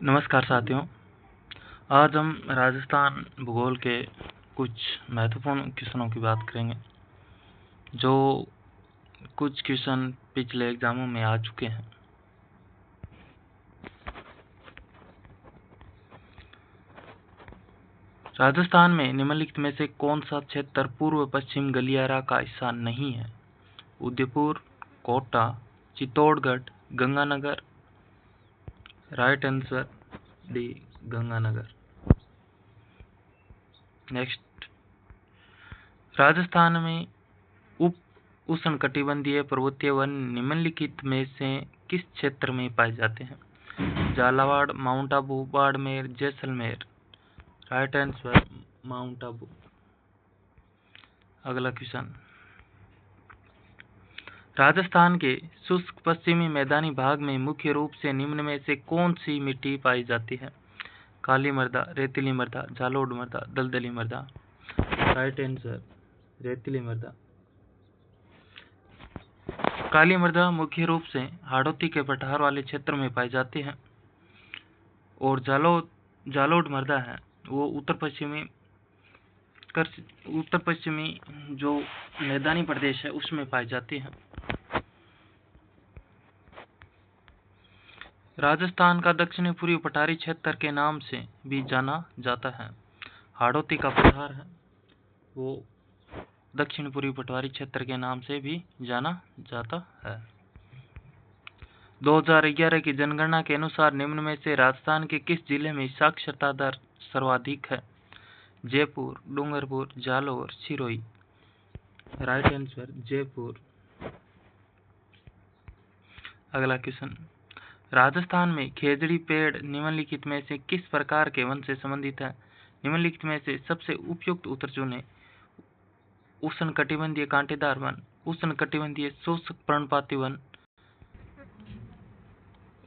नमस्कार साथियों। आज हम राजस्थान भूगोल के कुछ महत्वपूर्ण क्वेश्चनों की बात करेंगे, जो कुछ क्वेश्चन पिछले एग्जामों में आ चुके हैं। राजस्थान में निम्नलिखित में से कौन सा क्षेत्र पूर्व पश्चिम गलियारा का हिस्सा नहीं है? Udaipur, Kota, Chittorgarh, Ganganagar. Right answer D, Ganganagar. Next, Rajasthan में उप उष्णकटिबंधीय पर्वतीय वन निम्नलिखित में से किस क्षेत्र में पाए जाते हैं? Jhalawar, mount Abu, Barmer, Jaisalmer. Right answer mount Abu. अगला क्वेश्चन, राजस्थान के शुष्क पश्चिमी मैदानी भाग में मुख्य रूप से निम्न में से कौन सी मिट्टी पाई जाती है? काली मृदा, रेतीली मृदा, जालोढ़ मृदा, दलदली मृदा। राइट आंसर रेतीली मृदा। काली मृदा मुख्य रूप से हाड़ौती के पठार वाले क्षेत्र में पाई जाती है, और जालोढ़ मृदा है वो उत्तर पश्चिमी जो मैदानी प्रदेश है उसमें पाई जाती है। राजस्थान का दक्षिणी पूर्वी पठारी क्षेत्र के नाम से भी जाना जाता है। हाड़ौती का पठार है वो दक्षिण पूर्वी पठारी क्षेत्र के नाम से भी जाना जाता है। 2011 की जनगणना के अनुसार निम्न में से राजस्थान के किस जिले में साक्षरता दर सर्वाधिक है? जयपुर, डूंगरपुर, जालौर, सिरोही। Right answer Jaipur. अगला क्वेश्चन, राजस्थान में खेजड़ी पेड़ निम्नलिखित में से किस प्रकार के वन से संबंधित है? निम्नलिखित में से सबसे उपयुक्त उत्तर चुनें। उष्णकटिबंधीय कांटेदार वन, उष्णकटिबंधीय शोषक पर्णपाती वन,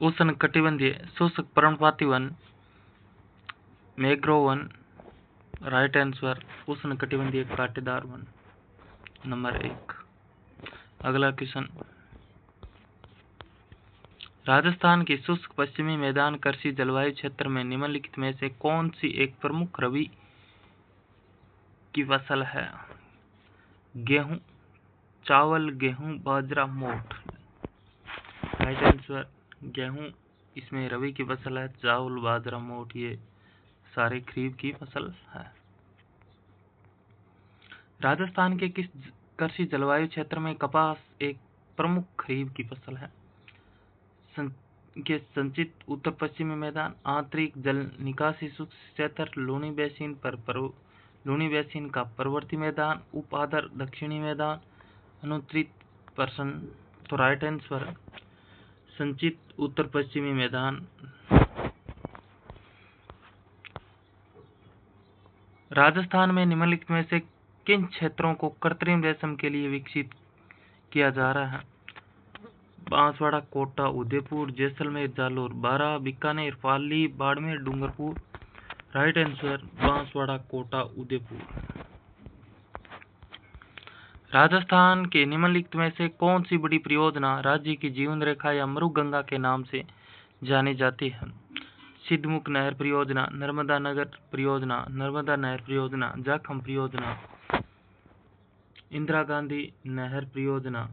उष्णकटिबंधीय शोषक पर्णपाती one, mangrove one. Right answer उष्णकटिबंधीय कांटेदार वन, नंबर 1। अगला क्वेश्चन, राजस्थान के शुष्क पश्चिमी मैदान कृषि जलवायु क्षेत्र में निम्नलिखित में से कौन सी एक प्रमुख रबी की फसल है? गेहूं, चावल, गेहूं, बाजरा, मोठ। राइट आंसर गेहूं इसमें रबी की फसल है। चावल, बाजरा, मोठ ये सारे खरीफ की फसल है। राजस्थान के किस कृषि जलवायु क्षेत्र में कपास एक प्रमुख खरीफ की फसल है? के संचित उत्तर पश्चिमी मैदान, आंतरिक जल निकासी शुष्क क्षेत्र, लूनी बेसिन का प्रवर्ती मैदान, उप आर्द्र दक्षिणी मैदान, अनुत्तरित पर्सन। तो राइट आंसर संचित उत्तर पश्चिमी मैदान। राजस्थान में निम्नलिखित में से किन क्षेत्रों को कृत्रिम रेशम के लिए विकसित किया जा रहा है? बांसवाड़ा, कोटा, उदयपुर, जैसलमेर, जालोर, बारां, बीकानेर, पाली, बाड़मेर, डूंगरपुर। Right answer Banswara, Kota, Udaipur. राजस्थान के निम्नलिखित में से कौन सी बड़ी परियोजना राज्य की जीवन रेखा या मरुगंगा के नाम से जानी जाती है? सिद्धमुख नहर परियोजना, नर्मदा नगर परियोजना, नर्मदा नहर परियोजना, जाखम परियोजना, इंदिरा गांधी नहर परियोजना।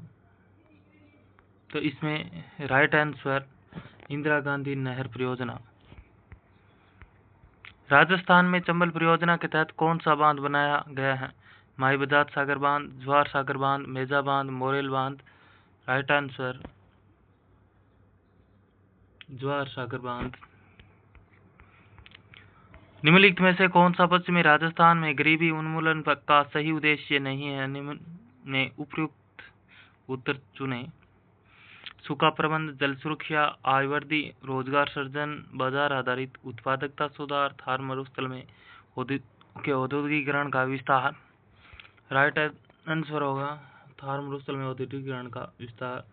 तो इसमें राइट आंसर इंदिरा गांधी नहर परियोजना। राजस्थान में चंबल परियोजना के तहत कौन सा बांध बनाया गया है? माई बजाज सागर बांध, ज्वार सागर बांध, मेजा बांध, मोरेल बांध। राइट आंसर ज्वार सागर बांध। निम्नलिखित में से कौन सा पश्चिमी राजस्थान में गरीबी उन्मूलन का सही उद्देश्य नहीं है? निम्न में उपयुक्त उत्तर चुनें। सूखा प्रबंध, जल सुरक्षा, आय वृद्धि, रोजगार सृजन, बाजार आधारित उत्पादकता सुधार, थार मरुस्थल में औद्योगिकीकरण का विस्तार। राइट आंसर होगा थार मरुस्थल में औद्योगिकीकरण का विस्तार।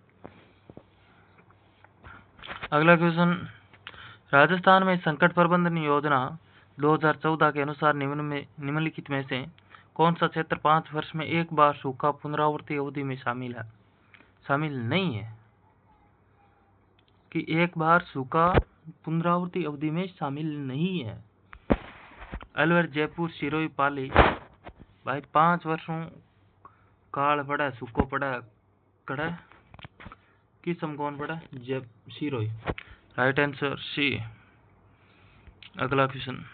अगला क्वेश्चन, राजस्थान में संकट प्रबंधन योजना 2014 के अनुसार निम्नलिखित में से कौन सा क्षेत्र 5 वर्ष में एक बार सूखा पुनरावृत्ति अवधि में शामिल है? शामिल नहीं है कि एक बार सूखा पुनरावृत्ति अवधि में शामिल नहीं है। अलवर, जयपुर, सिरोही, पाली। भाई 5 वर्षों काल पड़ा, सुको पड़ा, कड़ा किस्म कौन पड़ा? सिरोही। Right answer C. अगला क्वेश्चन,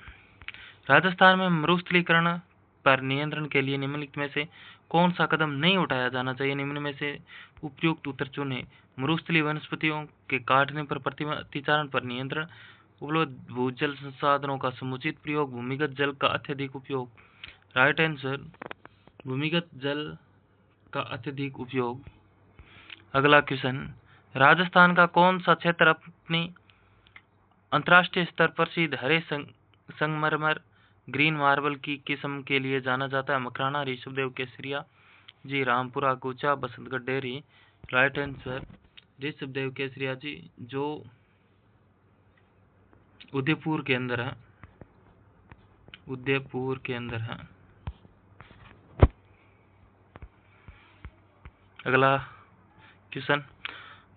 राजस्थान में मरुस्थलीकरण पर नियंत्रण के लिए निम्नलिखित में से कौन सा कदम नहीं उठाया जाना चाहिए? निम्न में से उपयुक्त उत्तर चुनें। मरुस्थलीय वनस्पतियों के काटने पर अतिचारण पर नियंत्रण, उपलब्ध भूजल संसाधनों का समुचित प्रयोग, भूमिगत जल का अत्यधिक उपयोग। राइट आंसर भूमिगत जल का अत्यधिक उपयोग। अगला क्वेश्चन, राजस्थान का कौन सा क्षेत्र अपनी अंतर्राष्ट्रीय स्तर पर प्रसिद्ध हरे संगमरमर ग्रीन मार्बल की किस्म के लिए जाना जाता है? Makrana, Rishabhdev, Kesariya ji, Rampura, Gucha, Basantgarh dairy. Right answer Rishabhdev Kesariya ji, जो उदयपुर के अंदर है। उदयपुर के अंदर है। अगला क्वेश्चन,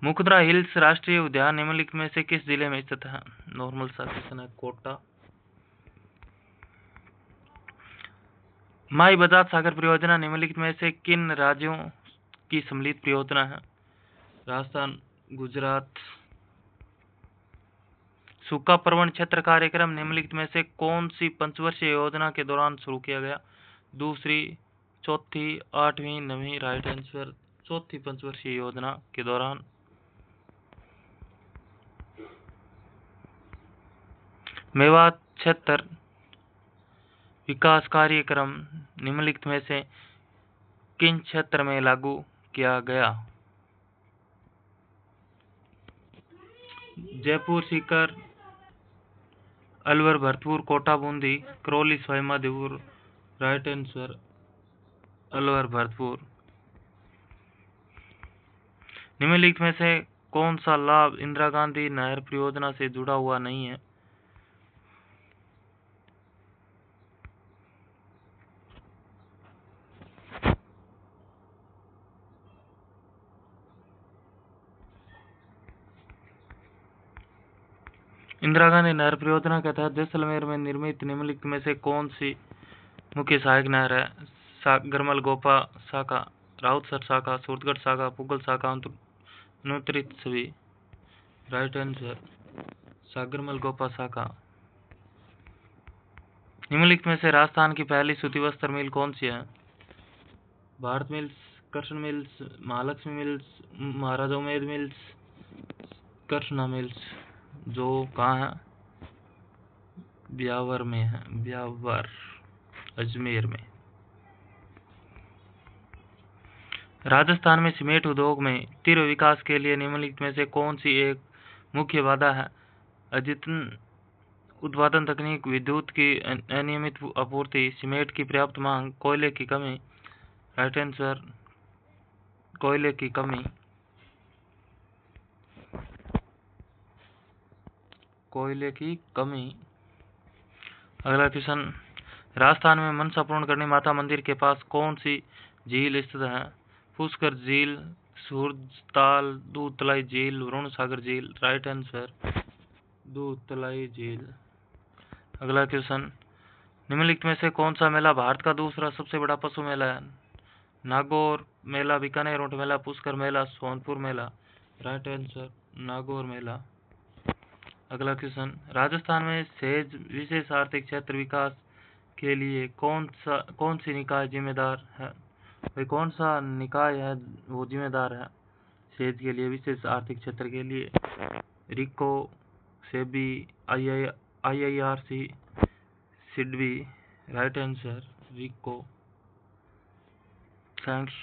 मुकुंदरा हिल्स राष्ट्रीय उद्यान निम्नलिखित में से किस जिले में स्थित है? नॉर्मल सा क्वेश्चन है, कोटा। माई बजाज सागर परियोजना निम्नलिखित में से किन राज्यों की सम्मिलित परियोजना है? राजस्थान, गुजरात। सूखा प्रवण क्षेत्र कार्यक्रम निम्नलिखित में से कौन सी पंचवर्षीय योजना के दौरान शुरू किया गया? दूसरी, चौथी, 8वीं, 9वीं। राइट आंसर चौथी पंचवर्षीय योजना के दौरान। मेवात क्षेत्र विकास कार्यक्रम निम्नलिखित में से किन क्षेत्र में लागू किया गया? जयपुर, सीकर, अलवर, भरतपुर, कोटा, बूंदी, करौली, सवाई माधोपुर। Right answer Alwar, Bharatpur. निम्नलिखित में से कौन सा लाभ इंदिरा गांधी नहर परियोजना से जुड़ा हुआ नहीं है? इंदिरा गांधी नहर परियोजना के तहत जैसलमेर में निर्मित निम्नलिखित में से कौन सी मुख्य सहायक नहर है? सागरमल गोपा शाखा, राउतसर शाखा, सूरतगढ़ शाखा, पुगल शाखा, अनुत्तरित सभी। राइट आंसर सागरमल गोपा शाखा। निम्नलिखित में से राजस्थान की पहली सूती वस्त्र मिल कौन सी है? Bharat mills, Krishna mills, Mahalakshmi mills, Maharaja Umed mills, Krishna mills, जो कहाँ है? ब्यावर में है, ब्यावर, अजमेर में। राजस्थान में सीमेंट उद्योग में तीव्र विकास के लिए निम्नलिखित में से कौन सी एक मुख्य बाधा है? अद्यतन उत्पादन तकनीक, विद्युत की अनियमित आपूर्ति, सीमेंट की पर्याप्त मांग, कोयले की कमी। राइट आंसर कोयले की कमी। कोयले की कमी। अगला क्वेश्चन, राजस्थान में मनसा पूर्ण करनी माता मंदिर के पास कौन सी झील स्थित है? पुष्कर झील, सूरजताल, दूध तलाई झील, वरुण सागर झील। राइट आंसर दूध तलाई झील। अगला क्वेश्चन, निम्नलिखित में से कौन सा मेला भारत का दूसरा सबसे बड़ा पशु मेला है? नागौर मेला, बीकानेर ऊंट मेला, पुष्कर मेला, सोनपुर मेला। राइट आंसर नागौर मेला। अगला क्वेश्चन, राजस्थान में सहज विशेष आर्थिक क्षेत्र विकास के लिए कौन सी निकाय जिम्मेदार है? भाई कौन सा निकाय है वो जिम्मेदार है सहज के लिए, विशेष आर्थिक क्षेत्र के लिए? RIICO, SEBI, IIRC, SIDBI. Right answer RIICO. Thanks.